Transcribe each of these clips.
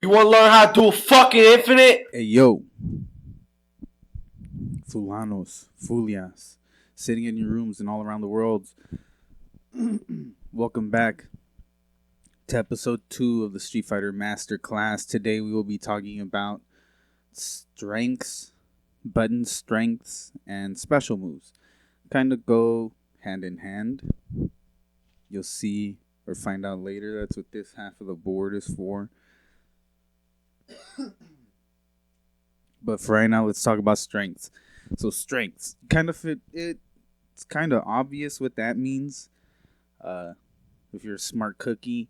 You want to learn how to do fucking infinite? Hey yo, fulanos, fulias, sitting in your rooms and all around the world. Welcome back to episode 2 of the Street Fighter Master Class. Today we will be talking about strengths, button strengths, and special moves. Kind of go hand in hand. You'll see or find out later. That's what this half of the board is for. But for right now, let's talk about strengths. So strengths, kind of it's kind of obvious what that means. If you're a smart cookie,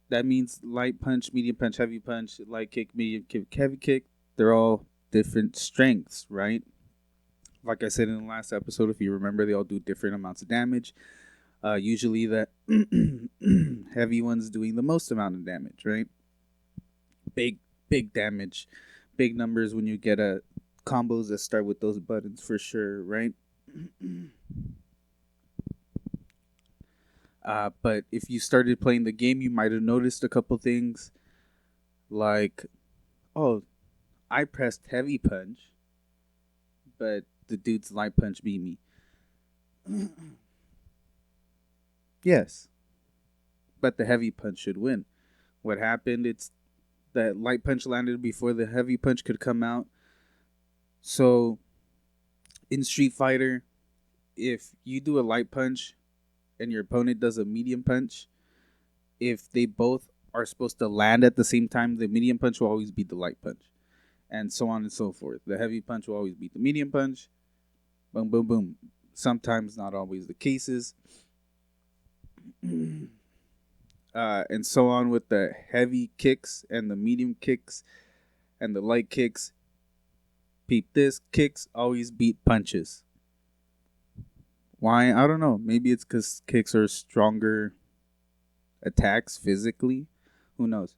that means light punch, medium punch, heavy punch, light kick, medium kick, heavy kick. They're all different strengths, right? Like I said in the last episode, if you remember, they all do different amounts of damage. Usually the heavy one's doing the most amount of damage, right? Big damage. Big numbers when you get combos that start with those buttons for sure, right? But if you started playing the game, you might have noticed a couple things like, oh, I pressed heavy punch, but the dude's light punch beat me. Yes, but the heavy punch should win. What happened? It's that light punch landed before the heavy punch could come out. So in Street Fighter, if you do a light punch and your opponent does a medium punch, if they both are supposed to land at the same time, the medium punch will always beat the light punch, and so on and so forth. The heavy punch will always beat the medium punch. Boom, boom, boom. Sometimes, not always the cases. And so on with the heavy kicks and the medium kicks and the light kicks. Peep this, kicks always beat punches. Why? I don't know. Maybe it's because kicks are stronger attacks physically. Who knows?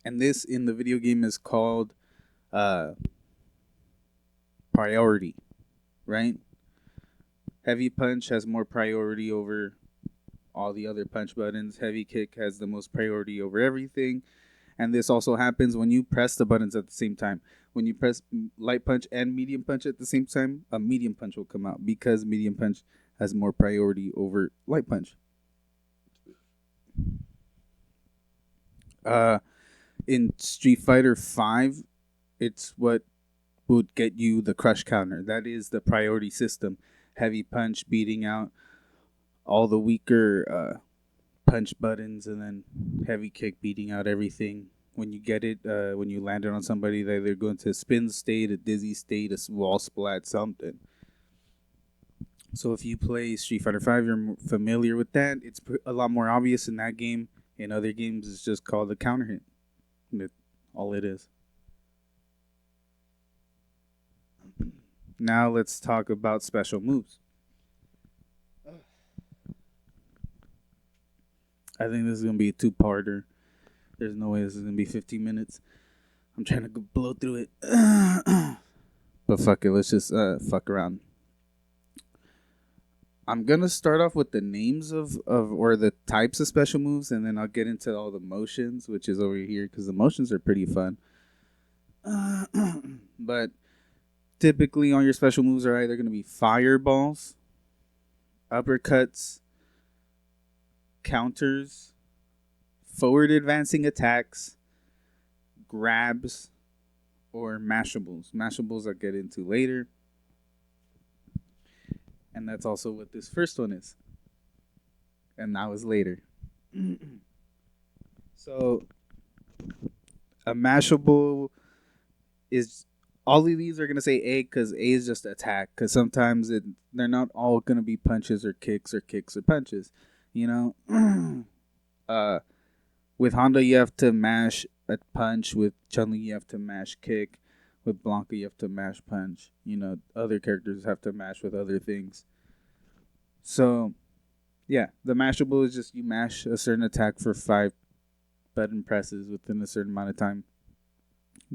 And this in the video game is called priority, right? Heavy punch has more priority over all the other punch buttons. Heavy kick has the most priority over everything. And this also happens when you press the buttons at the same time. When you press light punch and medium punch at the same time, a medium punch will come out because medium punch has more priority over light punch. In Street Fighter 5, it's what would get you the crush counter. That is the priority system. Heavy punch beating out all the weaker punch buttons, and then heavy kick beating out everything. When you get it, when you land it on somebody, they're going to spin state, a dizzy state, a wall splat, something. So if you play Street Fighter 5, you're familiar with that. It's a lot more obvious in that game. In other games, it's just called a counter hit. That's all it is. Now let's talk about special moves. I think this is going to be a two-parter. There's no way this is going to be 15 minutes. I'm trying to blow through it. But fuck it, let's just fuck around. I'm going to start off with the names of or the types of special moves, and then I'll get into all the motions, which is over here, because the motions are pretty fun. But typically all your special moves are either going to be fireballs, uppercuts, counters, forward advancing attacks, grabs, or mashables. Mashables I'll get into later. And that's also what this first one is. And that was later. So a mashable is, all of these are going to say A because A is just attack. Because sometimes they're not all going to be punches or kicks or punches. You know, with Honda, you have to mash a punch. With Chun-Li, you have to mash kick. With Blanca, you have to mash punch. You know, other characters have to mash with other things. So, yeah, the mashable is just you mash a certain attack for 5 button presses within a certain amount of time.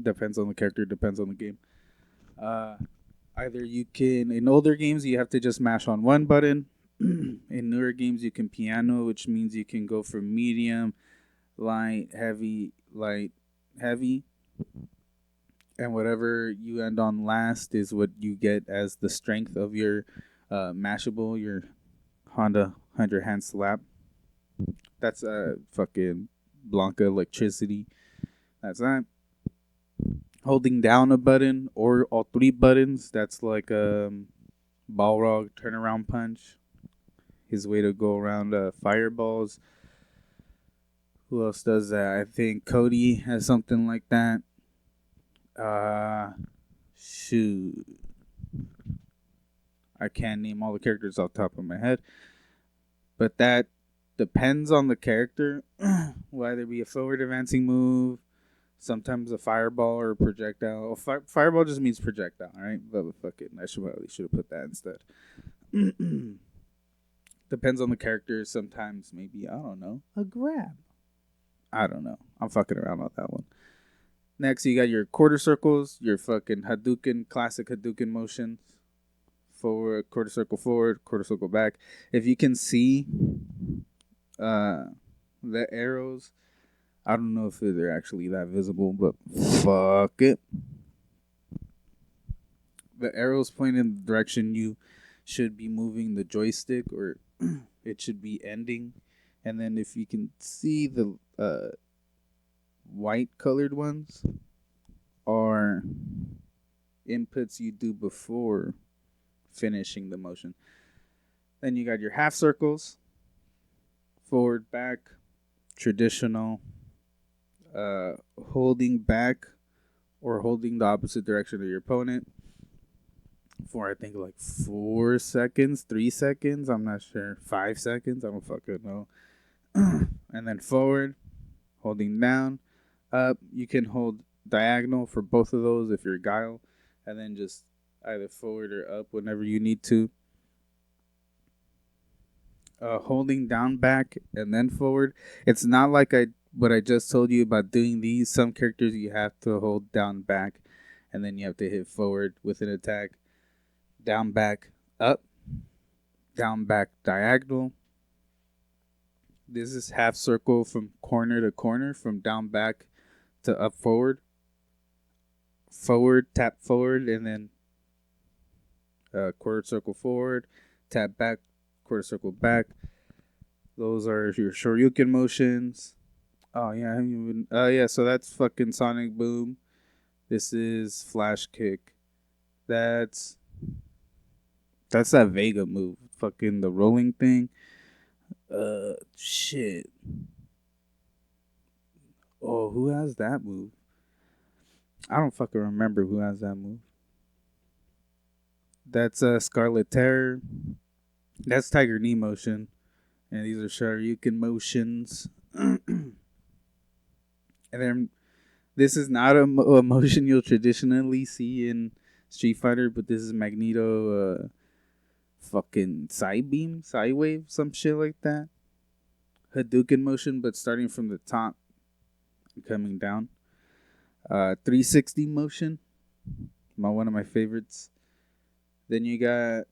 Depends on the character, depends on the game. Either you can, in older games, you have to just mash on one button. In newer games, you can piano, which means you can go from medium, light, heavy, light, heavy. And whatever you end on last is what you get as the strength of your Mashable, your Honda 100 hand slap. That's fucking Blanca electricity. That's that. Holding down a button or all three buttons, that's like Balrog turnaround punch. His way to go around fireballs. Who else does that? I think Cody has something like that. Shoot. I can't name all the characters off the top of my head. But that depends on the character. Whether it be a forward advancing move, sometimes a fireball or a projectile. Well, fireball just means projectile, right? But fuck it. I should have put that instead. Depends on the character. Sometimes maybe, I don't know, a grab. I don't know. I'm fucking around on that one. Next, you got your quarter circles, your fucking Hadouken, classic Hadouken motions. Forward, quarter circle back. If you can see the arrows, I don't know if they're actually that visible, but fuck it. The arrows point in the direction you should be moving the joystick, or it should be ending. And then if you can see the white colored ones are inputs you do before finishing the motion. Then you got your half circles, forward, back, traditional, holding back or holding the opposite direction of your opponent for I think like 4 seconds, 3 seconds, I'm not sure, 5 seconds, I don't fucking know. And then forward, holding down, up. You can hold diagonal for both of those if you're Guile, and then just either forward or up whenever you need to. Holding down, back, and then forward. It's not like what I just told you about doing these. Some characters you have to hold down, back, and then you have to hit forward with an attack. Down, back, up. Down, back, diagonal. This is half circle from corner to corner, from down, back to up, forward. Forward, tap forward, and then quarter circle forward, tap back, quarter circle back. Those are your Shoryuken motions. Oh yeah, I haven't even. Yeah, so that's fucking Sonic Boom. This is Flash Kick. That's that Vega move. Fucking the rolling thing. Shit. Oh, who has that move? I don't fucking remember who has that move. That's Scarlet Terror. That's Tiger Knee motion. And these are Shoryuken motions. And then this is not a motion you'll traditionally see in Street Fighter, but this is Magneto fucking side beam, side wave, some shit like that. Hadouken motion, but starting from the top and coming down. 360 motion, one of my favorites. Then you got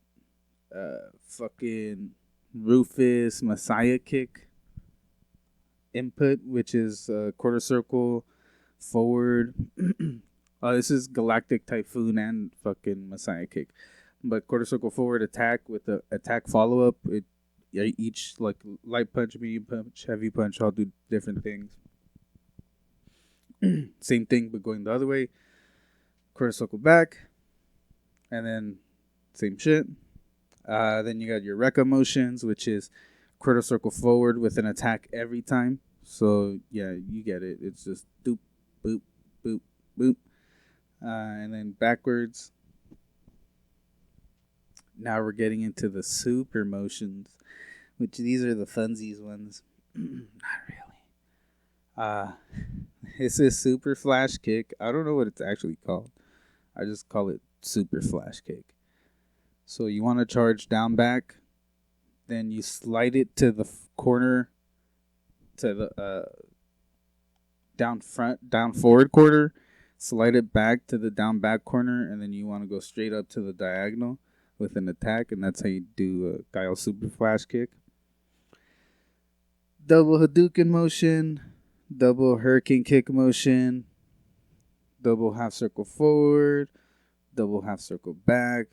fucking Rufus Messiah kick input, which is quarter circle forward. This is Galactic Typhoon and fucking Messiah kick, but quarter circle forward attack with the attack follow up. Each like light punch, medium punch, heavy punch all do different things. Same thing, but going the other way. Quarter circle back, and then same shit. Then you got your Rekka motions, which is quarter circle forward with an attack every time. So yeah, you get it. It's just doop, boop, boop, boop, and then backwards. Now we're getting into the super motions, which these are the funsies ones. Not really. This is Super Flash Kick. I don't know what it's actually called. I just call it Super Flash Kick. So you want to charge down, back, then you slide it to the corner, to the down forward quarter, slide it back to the down back corner, and then you want to go straight up to the diagonal with an attack, and that's how you do a Guile Super Flash Kick. Double Hadouken motion. double hurricane kick motion, double half circle forward, double half circle back.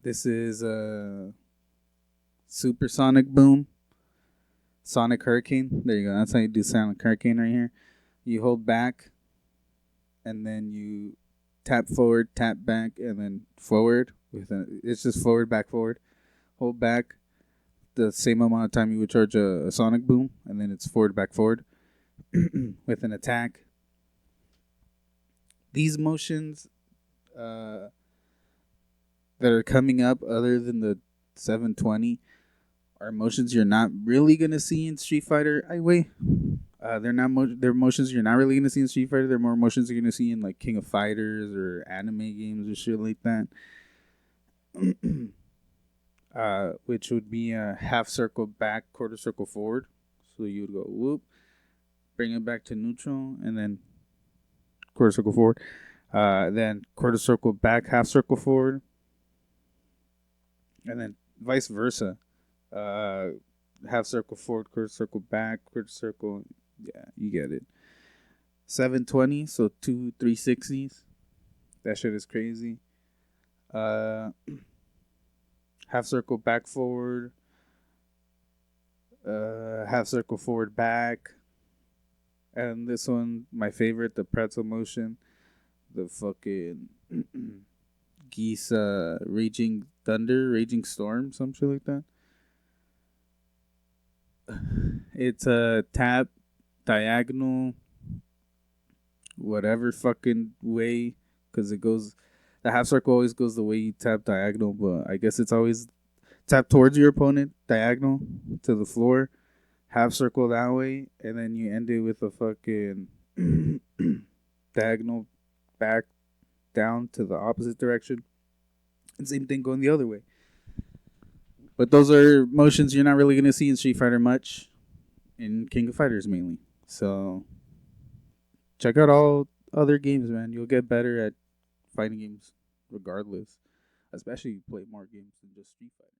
This is a supersonic boom, sonic hurricane. There you go. That's how you do sonic hurricane right here. You hold back, and then you tap forward, tap back, and then forward. It's just forward, back, forward. Hold back the same amount of time you would charge a sonic boom, and then it's forward, back, forward with an attack. These motions that are coming up, other than the 720, are motions you're not really gonna see in Street Fighter. They're motions you're not really gonna see in Street Fighter. They're more motions you're gonna see in like King of Fighters or anime games or shit like that. Which would be a half circle back, quarter circle forward. So you would go whoop, bring it back to neutral, and then quarter circle forward. Then quarter circle back, half circle forward, and then vice versa. Half circle forward, quarter circle back, quarter circle. Yeah, you get it. 720, so 360s. That shit is crazy. Half circle back forward, half circle forward back, and this one, my favorite, the pretzel motion, the fucking geese, raging thunder, raging storm, some shit like that. It's a tap, diagonal, whatever fucking way, because it goes. The half circle always goes the way you tap diagonal, but I guess it's always tap towards your opponent, diagonal to the floor, half circle that way, and then you end it with a fucking diagonal back down to the opposite direction. And same thing going the other way. But those are motions you're not really going to see in Street Fighter much, in King of Fighters mainly. So check out all other games, man. You'll get better at fighting games regardless. Especially if you play more games than just Street Fighter.